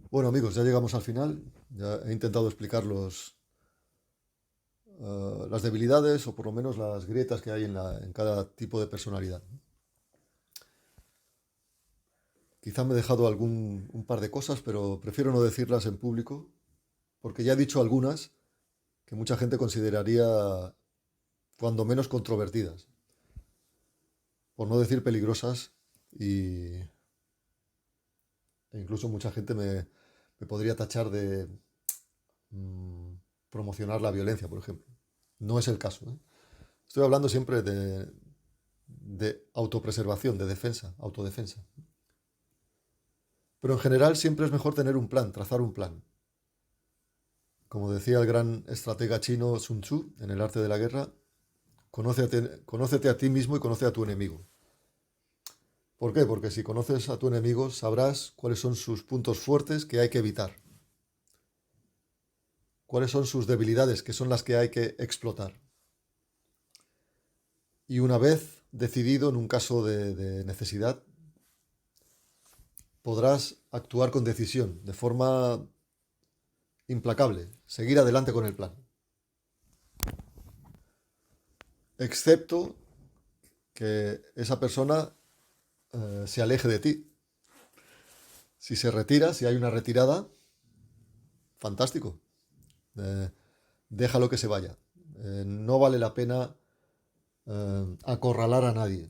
Bueno amigos, ya llegamos al final. Ya he intentado explicar las debilidades o por lo menos las grietas que hay en cada tipo de personalidad. Quizá me he dejado un par de cosas, pero prefiero no decirlas en público, porque ya he dicho algunas que mucha gente consideraría cuando menos controvertidas, por no decir peligrosas, e incluso mucha gente me podría tachar de mm, promocionar la violencia, por ejemplo. No es el caso, ¿eh? Estoy hablando siempre de autopreservación, de defensa, autodefensa. Pero en general siempre es mejor tener un plan, trazar un plan. Como decía el gran estratega chino Sun Tzu en El arte de la guerra, conócete a ti mismo y conoce a tu enemigo. ¿Por qué? Porque si conoces a tu enemigo sabrás cuáles son sus puntos fuertes que hay que evitar, cuáles son sus debilidades que son las que hay que explotar. Y una vez decidido en un caso de necesidad, podrás actuar con decisión, de forma implacable, seguir adelante con el plan. Excepto que esa persona se aleje de ti. Si se retira, si hay una retirada, fantástico. Eh, Déjalo que se vaya. No vale la pena acorralar a nadie.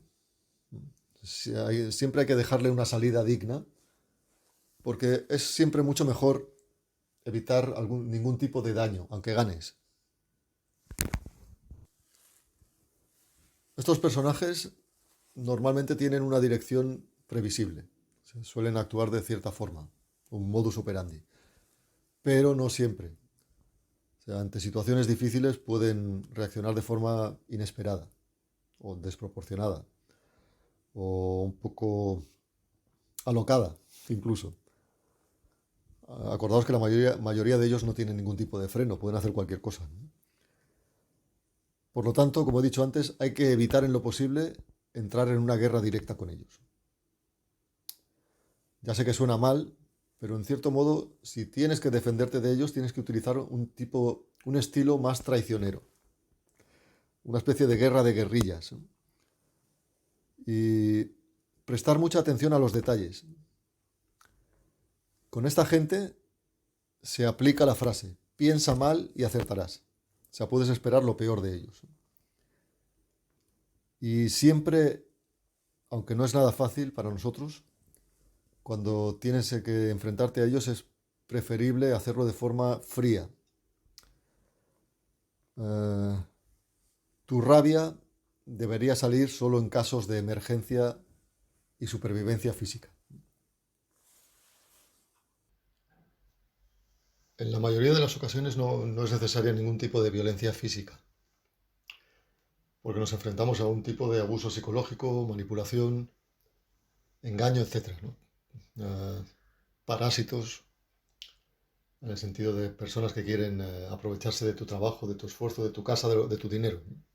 Siempre hay que dejarle una salida digna, porque es siempre mucho mejor evitar ningún tipo de daño, aunque ganes. Estos personajes normalmente tienen una dirección previsible. Suelen actuar de cierta forma, un modus operandi, pero no siempre. O sea, ante situaciones difíciles pueden reaccionar de forma inesperada o desproporcionada o un poco alocada incluso. Acordaos que la mayoría de ellos no tienen ningún tipo de freno, pueden hacer cualquier cosa, ¿no? Por lo tanto, como he dicho antes, hay que evitar en lo posible entrar en una guerra directa con ellos. Ya sé que suena mal, pero en cierto modo, si tienes que defenderte de ellos, tienes que utilizar un estilo más traicionero, una especie de guerra de guerrillas, ¿no? Y prestar mucha atención a los detalles. Con esta gente se aplica la frase, piensa mal y acertarás. O sea, puedes esperar lo peor de ellos. Y siempre, aunque no es nada fácil para nosotros, cuando tienes que enfrentarte a ellos es preferible hacerlo de forma fría. Eh, Tu rabia debería salir solo en casos de emergencia y supervivencia física. En la mayoría de las ocasiones no es necesaria ningún tipo de violencia física, porque nos enfrentamos a un tipo de abuso psicológico, manipulación, engaño, etcétera, ¿no? Parásitos, en el sentido de personas que quieren aprovecharse de tu trabajo, de tu esfuerzo, de tu casa, de tu dinero, ¿no?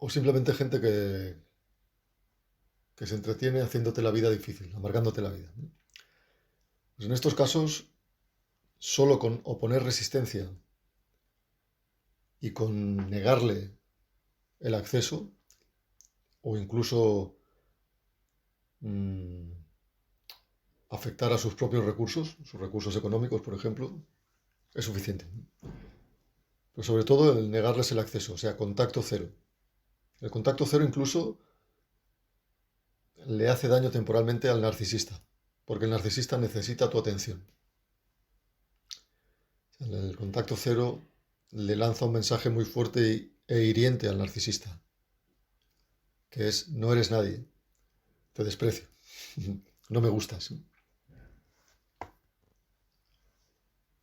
O simplemente gente que se entretiene haciéndote la vida difícil, amargándote la vida, ¿no? Pues en estos casos, solo con oponer resistencia y con negarle el acceso, o incluso mmm, afectar a sus propios recursos, sus recursos económicos, por ejemplo, es suficiente. Pero sobre todo el negarles el acceso, o sea, contacto cero. El contacto cero incluso le hace daño temporalmente al narcisista, porque el narcisista necesita tu atención. El contacto cero le lanza un mensaje muy fuerte e hiriente al narcisista, que es, no eres nadie, te desprecio, no me gustas.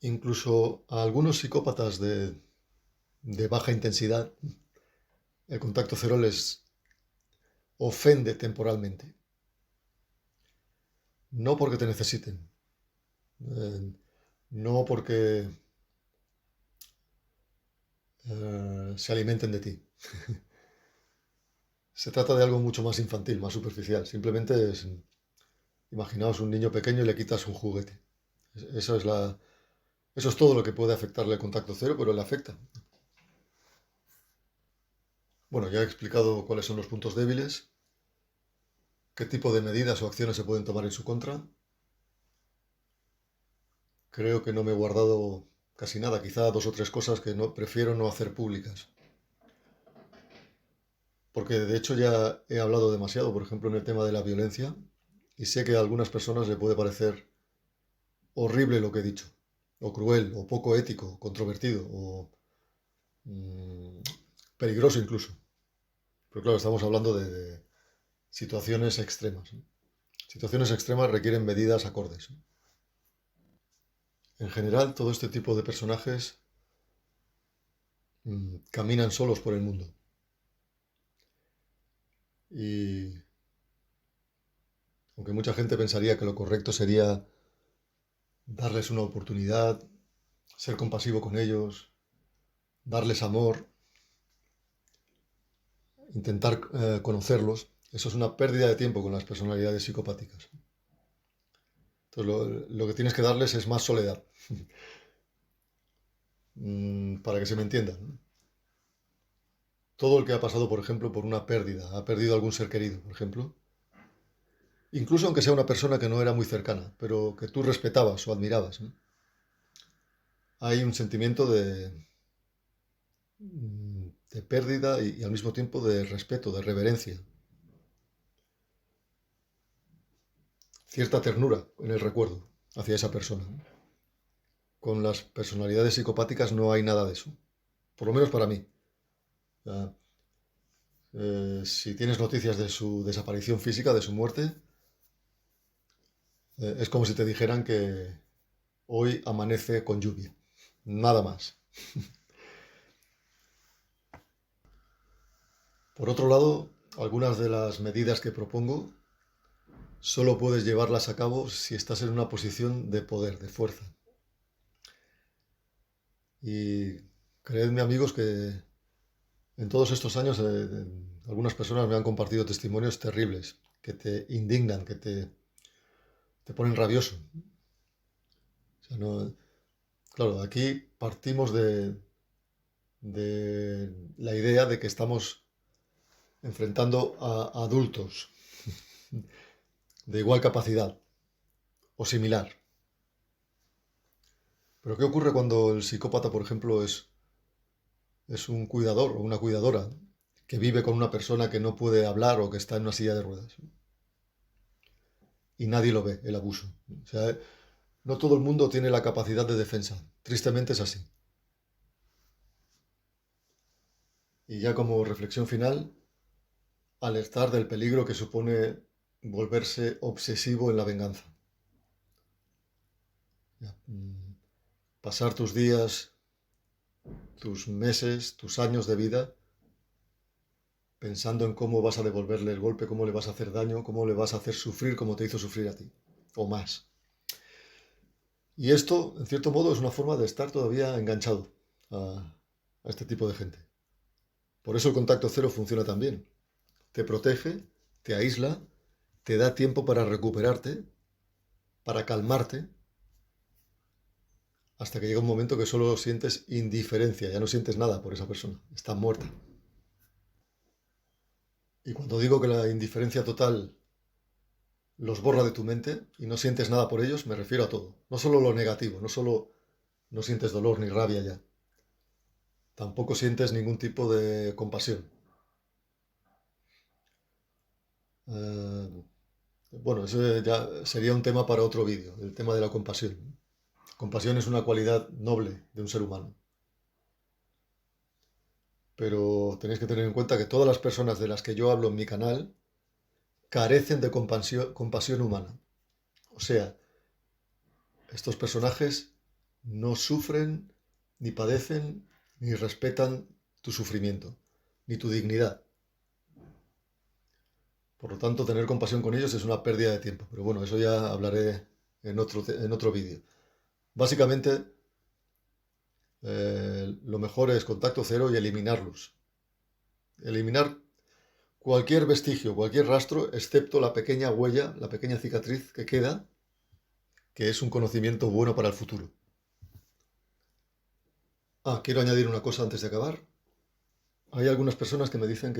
Incluso a algunos psicópatas de baja intensidad, el contacto cero les ofende temporalmente. No porque te necesiten, no porque se alimenten de ti. Se trata de algo mucho más infantil, más superficial. Simplemente es, imaginaos un niño pequeño y le quitas un juguete. Eso es eso es todo lo que puede afectarle el contacto cero, pero le afecta. Bueno, ya he explicado cuáles son los puntos débiles, qué tipo de medidas o acciones se pueden tomar en su contra. Creo que no me he guardado casi nada, quizá dos o tres cosas que prefiero no hacer públicas. Porque de hecho ya he hablado demasiado, por ejemplo, en el tema de la violencia, y sé que a algunas personas le puede parecer horrible lo que he dicho, o cruel, o poco ético, controvertido, o mm, peligroso incluso. Pero claro, estamos hablando de situaciones extremas, ¿no? Situaciones extremas requieren medidas acordes, ¿no? En general, todo este tipo de personajes caminan solos por el mundo. Y aunque mucha gente pensaría que lo correcto sería darles una oportunidad, ser compasivo con ellos, darles amor, intentar conocerlos, eso es una pérdida de tiempo con las personalidades psicopáticas. Entonces lo que tienes que darles es más soledad, para que se me entienda, ¿no? Todo el que ha pasado, por ejemplo, por una pérdida, ha perdido algún ser querido, por ejemplo, incluso aunque sea una persona que no era muy cercana, pero que tú respetabas o admirabas, ¿no? Hay un sentimiento de pérdida y al mismo tiempo de respeto, de reverencia, cierta ternura en el recuerdo hacia esa persona, ¿no? Con las personalidades psicopáticas no hay nada de eso, por lo menos para mí. O sea, si tienes noticias de su desaparición física, de su muerte, es como si te dijeran que hoy amanece con lluvia, nada más. Por otro lado, algunas de las medidas que propongo solo puedes llevarlas a cabo si estás en una posición de poder, de fuerza. Y creedme, amigos, que en todos estos años algunas personas me han compartido testimonios terribles que te indignan, te ponen rabioso. O sea, claro, aquí partimos de la idea de que estamos enfrentando a adultos de igual capacidad o similar. Pero ¿qué ocurre cuando el psicópata, por ejemplo, es un cuidador o una cuidadora que vive con una persona que no puede hablar o que está en una silla de ruedas? Y nadie lo ve, el abuso. O sea, no todo el mundo tiene la capacidad de defensa. Tristemente es así. Y ya como reflexión final, alertar del peligro que supone volverse obsesivo en la venganza. Ya, pasar tus días, tus meses, tus años de vida pensando en cómo vas a devolverle el golpe, cómo le vas a hacer daño, cómo le vas a hacer sufrir como te hizo sufrir a ti, o más. Y esto, en cierto modo, es una forma de estar todavía enganchado a este tipo de gente. Por eso el contacto cero funciona tan bien. Te protege, te aísla, te da tiempo para recuperarte, para calmarte, hasta que llega un momento que solo sientes indiferencia, ya no sientes nada por esa persona, está muerta. Y cuando digo que la indiferencia total los borra de tu mente y no sientes nada por ellos, me refiero a todo. No solo lo negativo, no solo no sientes dolor ni rabia ya, tampoco sientes ningún tipo de compasión. Eh, bueno, eso ya sería un tema para otro vídeo, el tema de la compasión. Compasión es una cualidad noble de un ser humano. Pero tenéis que tener en cuenta que todas las personas de las que yo hablo en mi canal carecen de compasión humana. O sea, estos personajes no sufren, ni padecen, ni respetan tu sufrimiento, ni tu dignidad. Por lo tanto, tener compasión con ellos es una pérdida de tiempo. Pero bueno, eso ya hablaré en otro vídeo. Básicamente, lo mejor es contacto cero y eliminarlos. Eliminar cualquier vestigio, cualquier rastro, excepto la pequeña huella, la pequeña cicatriz que queda que es un conocimiento bueno para el futuro. Quiero añadir una cosa antes de acabar. Hay algunas personas que me dicen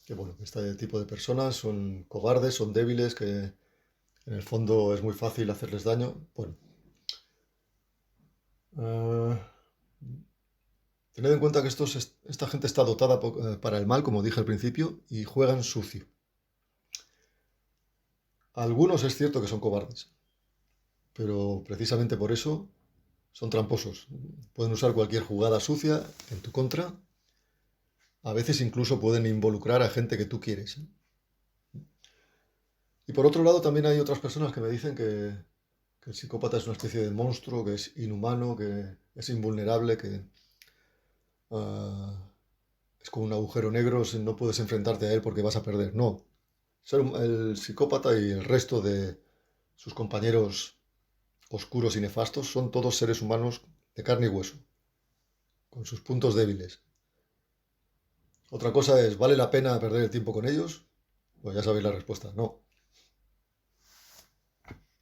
bueno, que este tipo de personas son cobardes, son débiles, que en el fondo es muy fácil hacerles daño. Bueno, eh, tened en cuenta que esta gente está dotada para el mal, como dije al principio, y juegan sucio. Algunos es cierto que son cobardes, pero precisamente por eso son tramposos. Pueden usar cualquier jugada sucia en tu contra. A veces incluso pueden involucrar a gente que tú quieres. Y por otro lado también hay otras personas que me dicen que el psicópata es una especie de monstruo, que es inhumano, que es invulnerable, que ah, es como un agujero negro, no puedes enfrentarte a él porque vas a perder. No, el psicópata y el resto de sus compañeros oscuros y nefastos son todos seres humanos de carne y hueso, con sus puntos débiles. Otra cosa es, ¿vale la pena perder el tiempo con ellos? Pues ya sabéis la respuesta, no.